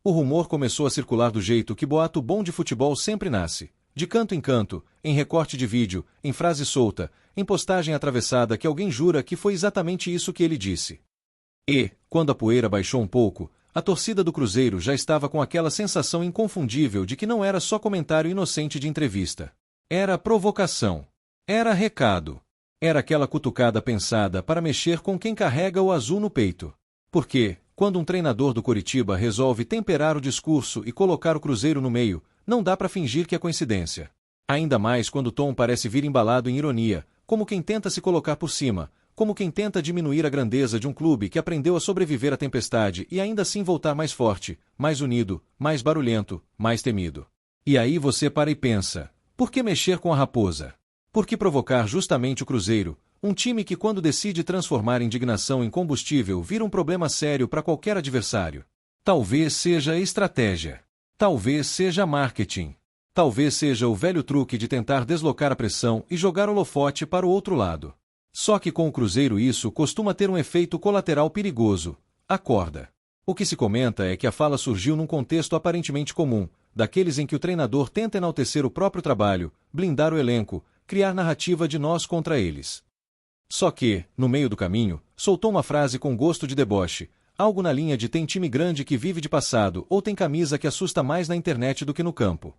O rumor começou a circular do jeito que boato bom de futebol sempre nasce. De canto em canto, em recorte de vídeo, em frase solta, em postagem atravessada que alguém jura que foi exatamente isso que ele disse. E, quando a poeira baixou um pouco, a torcida do Cruzeiro já estava com aquela sensação inconfundível de que não era só comentário inocente de entrevista. Era provocação. Era recado. Era aquela cutucada pensada para mexer com quem carrega o azul no peito. Porque, quando um treinador do Coritiba resolve temperar o discurso e colocar o Cruzeiro no meio, não dá para fingir que é coincidência. Ainda mais quando o tom parece vir embalado em ironia, como quem tenta se colocar por cima, como quem tenta diminuir a grandeza de um clube que aprendeu a sobreviver à tempestade e ainda assim voltar mais forte, mais unido, mais barulhento, mais temido. E aí você para e pensa, por que mexer com a raposa? Por que provocar justamente o Cruzeiro, um time que quando decide transformar indignação em combustível vira um problema sério para qualquer adversário? Talvez seja estratégia. Talvez seja marketing. Talvez seja o velho truque de tentar deslocar a pressão e jogar o holofote para o outro lado. Só que com o Cruzeiro isso costuma ter um efeito colateral perigoso: a corda. O que se comenta é que a fala surgiu num contexto aparentemente comum, daqueles em que o treinador tenta enaltecer o próprio trabalho, blindar o elenco, criar narrativa de nós contra eles. Só que, no meio do caminho, soltou uma frase com gosto de deboche, algo na linha de tem time grande que vive de passado ou tem camisa que assusta mais na internet do que no campo.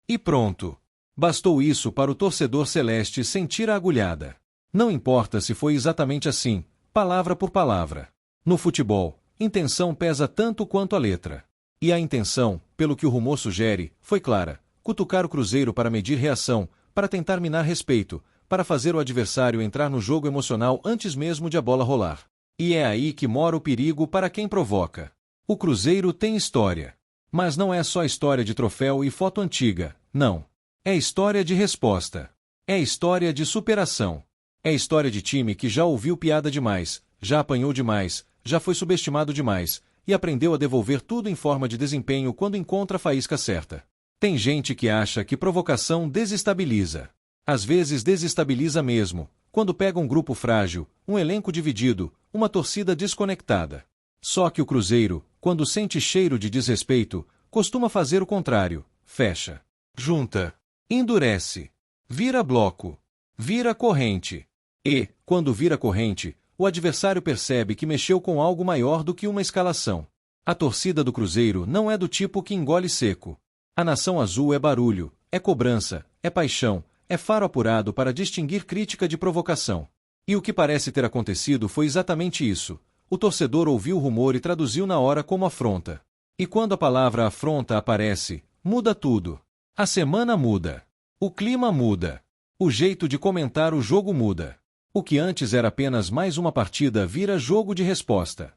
E pronto. Bastou isso para o torcedor celeste sentir a agulhada. Não importa se foi exatamente assim, palavra por palavra. No futebol, intenção pesa tanto quanto a letra. E a intenção, pelo que o rumor sugere, foi clara: cutucar o Cruzeiro para medir reação, para tentar minar respeito, para fazer o adversário entrar no jogo emocional antes mesmo de a bola rolar. E é aí que mora o perigo para quem provoca. O Cruzeiro tem história. Mas não é só história de troféu e foto antiga, não. É história de resposta. É história de superação. É história de time que já ouviu piada demais, já apanhou demais, já foi subestimado demais, e aprendeu a devolver tudo em forma de desempenho quando encontra a faísca certa. Tem gente que acha que provocação desestabiliza. Às vezes desestabiliza mesmo, quando pega um grupo frágil, um elenco dividido, uma torcida desconectada. Só que o Cruzeiro, quando sente cheiro de desrespeito, costuma fazer o contrário: fecha, junta, endurece, vira bloco, vira corrente. E, quando vira corrente, o adversário percebe que mexeu com algo maior do que uma escalação. A torcida do Cruzeiro não é do tipo que engole seco. A nação azul é barulho, é cobrança, é paixão, é faro apurado para distinguir crítica de provocação. E o que parece ter acontecido foi exatamente isso. O torcedor ouviu o rumor e traduziu na hora como afronta. E quando a palavra afronta aparece, muda tudo. A semana muda. O clima muda. O jeito de comentar o jogo muda. O que antes era apenas mais uma partida vira jogo de resposta.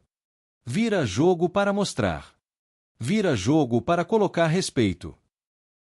Vira jogo para mostrar. Vira jogo para colocar respeito.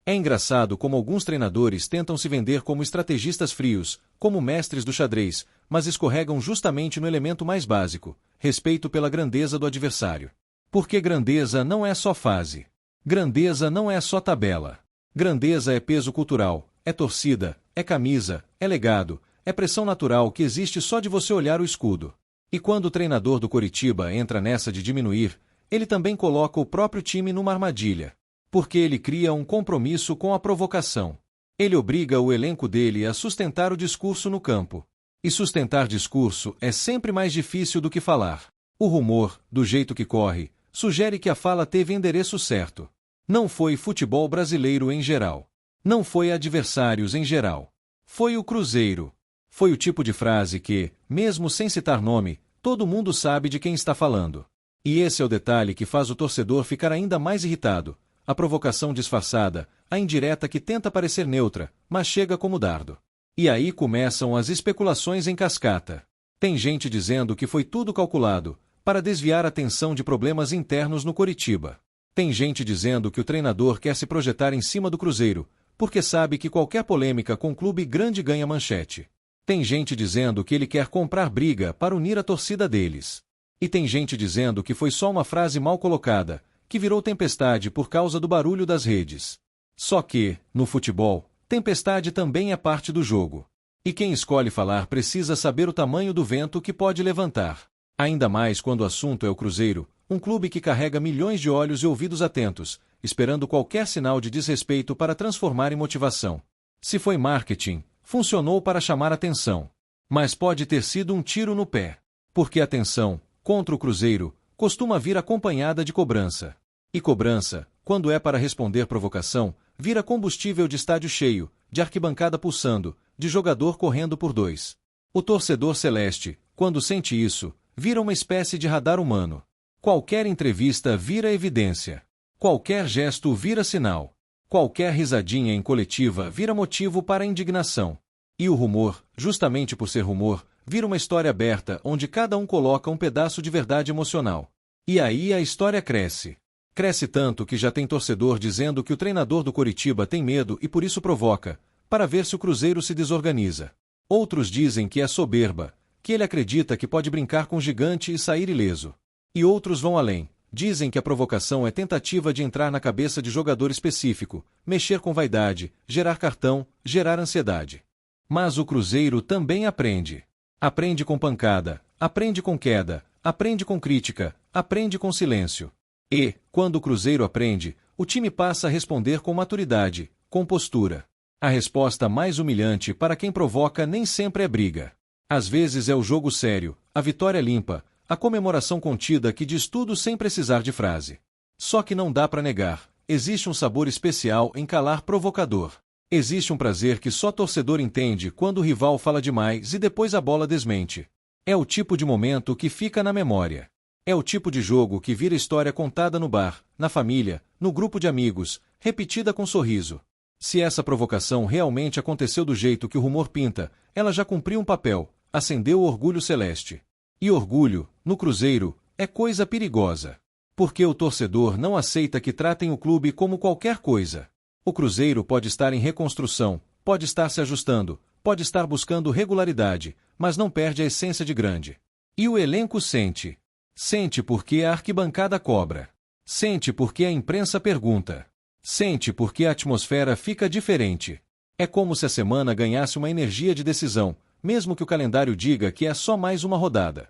É engraçado como alguns treinadores tentam se vender como estrategistas frios, como mestres do xadrez, mas escorregam justamente no elemento mais básico: respeito pela grandeza do adversário. Porque grandeza não é só fase. Grandeza não é só tabela. Grandeza é peso cultural, é torcida, é camisa, é legado, é pressão natural que existe só de você olhar o escudo. E quando o treinador do Coritiba entra nessa de diminuir, ele também coloca o próprio time numa armadilha. Porque ele cria um compromisso com a provocação. Ele obriga o elenco dele a sustentar o discurso no campo. E sustentar discurso é sempre mais difícil do que falar. O rumor, do jeito que corre, sugere que a fala teve endereço certo. Não foi futebol brasileiro em geral. Não foi adversários em geral. Foi o Cruzeiro. Foi o tipo de frase que, mesmo sem citar nome, todo mundo sabe de quem está falando. E esse é o detalhe que faz o torcedor ficar ainda mais irritado. A provocação disfarçada, a indireta que tenta parecer neutra, mas chega como dardo. E aí começam as especulações em cascata. Tem gente dizendo que foi tudo calculado, para desviar a atenção de problemas internos no Coritiba. Tem gente dizendo que o treinador quer se projetar em cima do Cruzeiro, porque sabe que qualquer polêmica com clube grande ganha manchete. Tem gente dizendo que ele quer comprar briga para unir a torcida deles. E tem gente dizendo que foi só uma frase mal colocada, que virou tempestade por causa do barulho das redes. Só que, no futebol, tempestade também é parte do jogo. E quem escolhe falar precisa saber o tamanho do vento que pode levantar. Ainda mais quando o assunto é o Cruzeiro, Um clube que carrega milhões de olhos e ouvidos atentos, esperando qualquer sinal de desrespeito para transformar em motivação. Se foi marketing, funcionou para chamar atenção. Mas pode ter sido um tiro no pé. Porque a tensão, contra o Cruzeiro, costuma vir acompanhada de cobrança. E cobrança, quando é para responder provocação, vira combustível de estádio cheio, de arquibancada pulsando, de jogador correndo por dois. O torcedor celeste, quando sente isso, vira uma espécie de radar humano. Qualquer entrevista vira evidência. Qualquer gesto vira sinal. Qualquer risadinha em coletiva vira motivo para indignação. E o rumor, justamente por ser rumor, vira uma história aberta onde cada um coloca um pedaço de verdade emocional. E aí a história cresce. Cresce tanto que já tem torcedor dizendo que o treinador do Coritiba tem medo e por isso provoca, para ver se o Cruzeiro se desorganiza. Outros dizem que é soberba, que ele acredita que pode brincar com o gigante e sair ileso. E outros vão além, dizem que a provocação é tentativa de entrar na cabeça de jogador específico, mexer com vaidade, gerar cartão, gerar ansiedade. Mas o Cruzeiro também aprende. Aprende com pancada, aprende com queda, aprende com crítica, aprende com silêncio. E, quando o Cruzeiro aprende, o time passa a responder com maturidade, com postura. A resposta mais humilhante para quem provoca nem sempre é briga. Às vezes é o jogo sério, a vitória limpa, a comemoração contida que diz tudo sem precisar de frase. Só que não dá para negar, existe um sabor especial em calar provocador. Existe um prazer que só torcedor entende quando o rival fala demais e depois a bola desmente. É o tipo de momento que fica na memória. É o tipo de jogo que vira história contada no bar, na família, no grupo de amigos, repetida com sorriso. Se essa provocação realmente aconteceu do jeito que o rumor pinta, ela já cumpriu um papel, acendeu o orgulho celeste. E orgulho, no Cruzeiro, é coisa perigosa. Porque o torcedor não aceita que tratem o clube como qualquer coisa. O Cruzeiro pode estar em reconstrução, pode estar se ajustando, pode estar buscando regularidade, mas não perde a essência de grande. E o elenco sente. Sente porque a arquibancada cobra. Sente porque a imprensa pergunta. Sente porque a atmosfera fica diferente. É como se a semana ganhasse uma energia de decisão, mesmo que o calendário diga que é só mais uma rodada.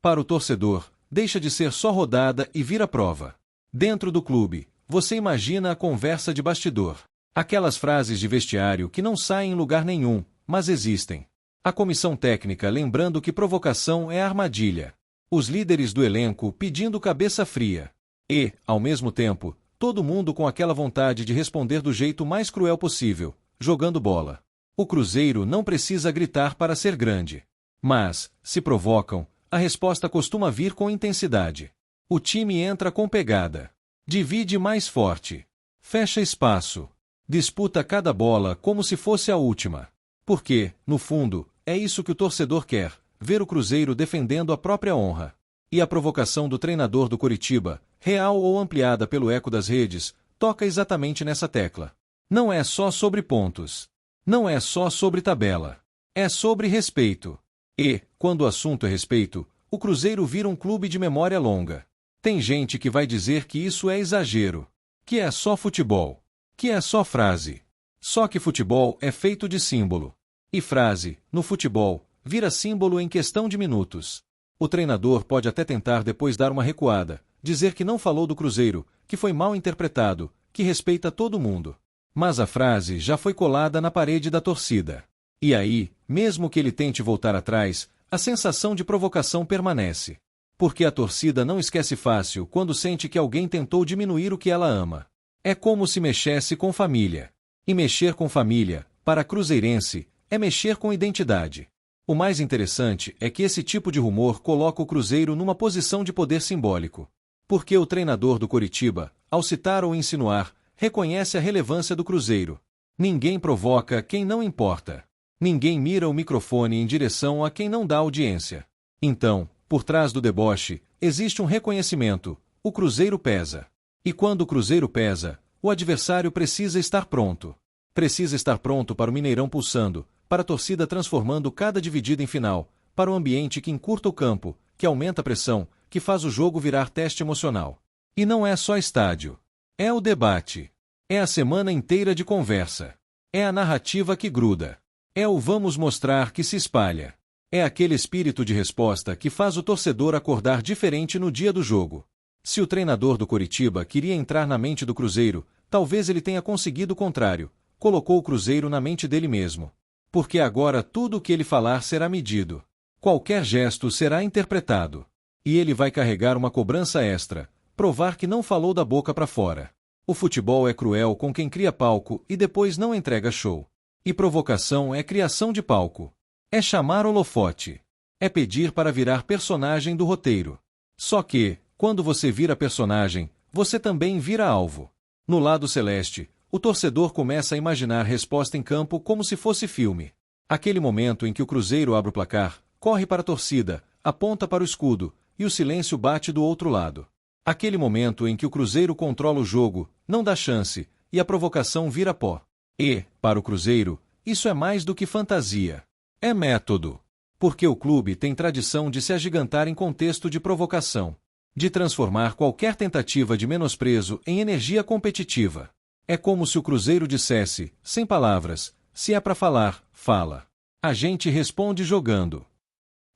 Para o torcedor, deixa de ser só rodada e vira prova. Dentro do clube, você imagina a conversa de bastidor. Aquelas frases de vestiário que não saem em lugar nenhum, mas existem. A comissão técnica lembrando que provocação é armadilha. Os líderes do elenco pedindo cabeça fria. E, ao mesmo tempo, todo mundo com aquela vontade de responder do jeito mais cruel possível, jogando bola. O Cruzeiro não precisa gritar para ser grande. Mas, se provocam, a resposta costuma vir com intensidade. O time entra com pegada. Divide mais forte. Fecha espaço. Disputa cada bola como se fosse a última. Porque, no fundo, é isso que o torcedor quer, ver o Cruzeiro defendendo a própria honra. E a provocação do treinador do Coritiba, real ou ampliada pelo eco das redes, toca exatamente nessa tecla. Não é só sobre pontos. Não é só sobre tabela. É sobre respeito. E, quando o assunto é respeito, o Cruzeiro vira um clube de memória longa. Tem gente que vai dizer que isso é exagero. Que é só futebol. Que é só frase. Só que futebol é feito de símbolo. E frase, no futebol, vira símbolo em questão de minutos. O treinador pode até tentar depois dar uma recuada, dizer que não falou do Cruzeiro, que foi mal interpretado, que respeita todo mundo. Mas a frase já foi colada na parede da torcida. E aí, mesmo que ele tente voltar atrás, a sensação de provocação permanece. Porque a torcida não esquece fácil quando sente que alguém tentou diminuir o que ela ama. É como se mexesse com família. E mexer com família, para cruzeirense, é mexer com identidade. O mais interessante é que esse tipo de rumor coloca o Cruzeiro numa posição de poder simbólico. Porque o treinador do Coritiba, ao citar ou insinuar, reconhece a relevância do Cruzeiro. Ninguém provoca quem não importa. Ninguém mira o microfone em direção a quem não dá audiência. Então, por trás do deboche, existe um reconhecimento: o Cruzeiro pesa. E quando o Cruzeiro pesa, o adversário precisa estar pronto. Precisa estar pronto para o Mineirão pulsando, para a torcida transformando cada dividida em final, para o ambiente que encurta o campo, que aumenta a pressão, que faz o jogo virar teste emocional. E não é só estádio. É o debate. É a semana inteira de conversa. É a narrativa que gruda. É o vamos mostrar que se espalha. É aquele espírito de resposta que faz o torcedor acordar diferente no dia do jogo. Se o treinador do Coritiba queria entrar na mente do Cruzeiro, talvez ele tenha conseguido o contrário, colocou o Cruzeiro na mente dele mesmo. Porque agora tudo o que ele falar será medido. Qualquer gesto será interpretado. E ele vai carregar uma cobrança extra, provar que não falou da boca para fora. O futebol é cruel com quem cria palco e depois não entrega show. E provocação é criação de palco. É chamar holofote. É pedir para virar personagem do roteiro. Só que, quando você vira personagem, você também vira alvo. No lado celeste, o torcedor começa a imaginar resposta em campo como se fosse filme. Aquele momento em que o Cruzeiro abre o placar, corre para a torcida, aponta para o escudo, e o silêncio bate do outro lado. Aquele momento em que o Cruzeiro controla o jogo, não dá chance, e a provocação vira pó. E, para o Cruzeiro, isso é mais do que fantasia. É método. Porque o clube tem tradição de se agigantar em contexto de provocação. De transformar qualquer tentativa de menosprezo em energia competitiva. É como se o Cruzeiro dissesse, sem palavras, se é para falar, fala. A gente responde jogando.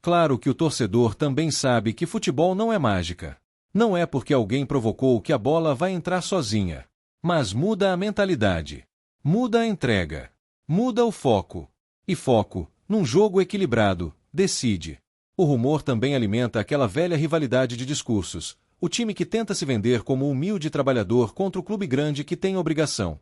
Claro que o torcedor também sabe que futebol não é mágica. Não é porque alguém provocou que a bola vai entrar sozinha. Mas muda a mentalidade. Muda a entrega. Muda o foco. E foco, num jogo equilibrado, decide. O rumor também alimenta aquela velha rivalidade de discursos. O time que tenta se vender como humilde trabalhador contra o clube grande que tem obrigação.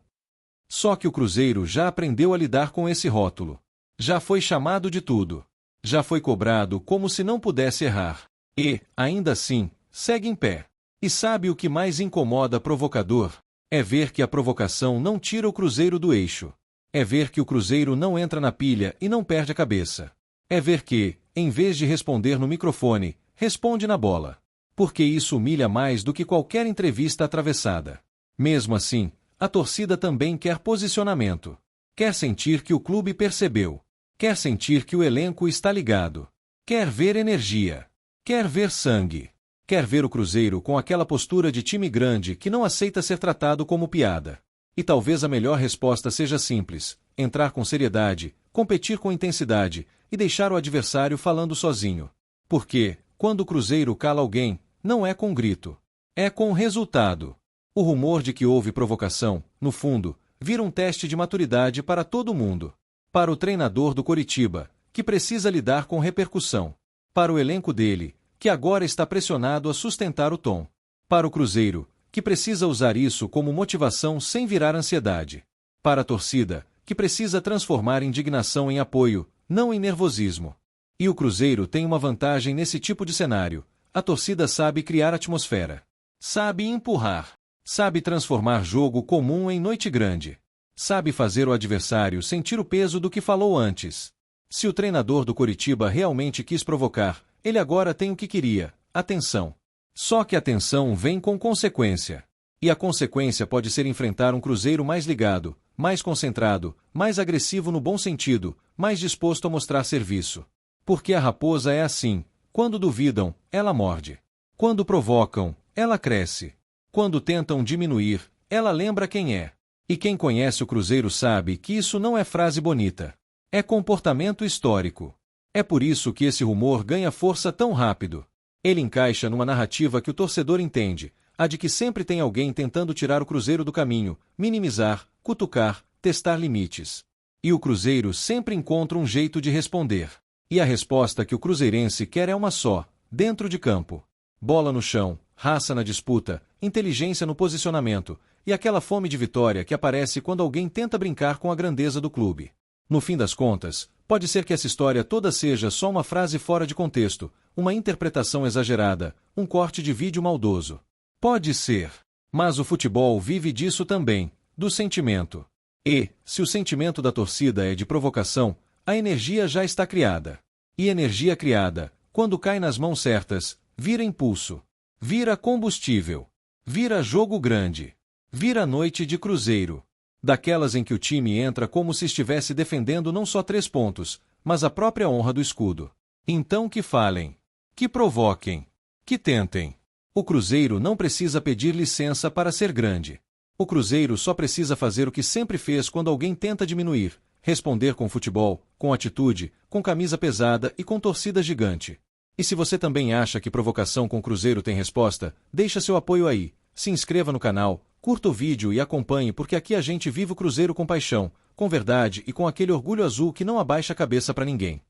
Só que o Cruzeiro já aprendeu a lidar com esse rótulo. Já foi chamado de tudo. Já foi cobrado como se não pudesse errar. E, ainda assim, segue em pé. E sabe o que mais incomoda provocador? É ver que a provocação não tira o Cruzeiro do eixo. É ver que o Cruzeiro não entra na pilha e não perde a cabeça. É ver que, em vez de responder no microfone, responde na bola. Porque isso humilha mais do que qualquer entrevista atravessada. Mesmo assim, a torcida também quer posicionamento. Quer sentir que o clube percebeu. Quer sentir que o elenco está ligado. Quer ver energia. Quer ver sangue. Quer ver o Cruzeiro com aquela postura de time grande que não aceita ser tratado como piada. E talvez a melhor resposta seja simples: entrar com seriedade, competir com intensidade e deixar o adversário falando sozinho. Porque, quando o Cruzeiro cala alguém, não é com grito. É com resultado. O rumor de que houve provocação, no fundo, vira um teste de maturidade para todo mundo. Para o treinador do Coritiba, que precisa lidar com repercussão. Para o elenco dele, que agora está pressionado a sustentar o tom. Para o Cruzeiro, que precisa usar isso como motivação sem virar ansiedade. Para a torcida, que precisa transformar indignação em apoio, não em nervosismo. E o Cruzeiro tem uma vantagem nesse tipo de cenário: a torcida sabe criar atmosfera. Sabe empurrar. Sabe transformar jogo comum em noite grande. Sabe fazer o adversário sentir o peso do que falou antes. Se o treinador do Coritiba realmente quis provocar, ele agora tem o que queria: atenção. Só que a tensão vem com consequência. E a consequência pode ser enfrentar um Cruzeiro mais ligado, mais concentrado, mais agressivo no bom sentido, mais disposto a mostrar serviço. Porque a raposa é assim: quando duvidam, ela morde. Quando provocam, ela cresce. Quando tentam diminuir, ela lembra quem é. E quem conhece o Cruzeiro sabe que isso não é frase bonita. É comportamento histórico. É por isso que esse rumor ganha força tão rápido. Ele encaixa numa narrativa que o torcedor entende, a de que sempre tem alguém tentando tirar o Cruzeiro do caminho, minimizar, cutucar, testar limites. E o Cruzeiro sempre encontra um jeito de responder. E a resposta que o cruzeirense quer é uma só: dentro de campo. Bola no chão, raça na disputa, inteligência no posicionamento, e aquela fome de vitória que aparece quando alguém tenta brincar com a grandeza do clube. No fim das contas, pode ser que essa história toda seja só uma frase fora de contexto, uma interpretação exagerada, um corte de vídeo maldoso. Pode ser. Mas o futebol vive disso também, do sentimento. E, se o sentimento da torcida é de provocação, a energia já está criada. E energia criada, quando cai nas mãos certas, vira impulso. Vira combustível. Vira jogo grande. Vira noite de Cruzeiro. Daquelas em que o time entra como se estivesse defendendo não só 3 pontos, mas a própria honra do escudo. Então que falem. Que provoquem. Que tentem. O Cruzeiro não precisa pedir licença para ser grande. O Cruzeiro só precisa fazer o que sempre fez quando alguém tenta diminuir: responder com futebol, com atitude, com camisa pesada e com torcida gigante. E se você também acha que provocação com Cruzeiro tem resposta, deixa seu apoio aí, se inscreva no canal, curta o vídeo e acompanhe porque aqui a gente vive o Cruzeiro com paixão, com verdade e com aquele orgulho azul que não abaixa a cabeça para ninguém.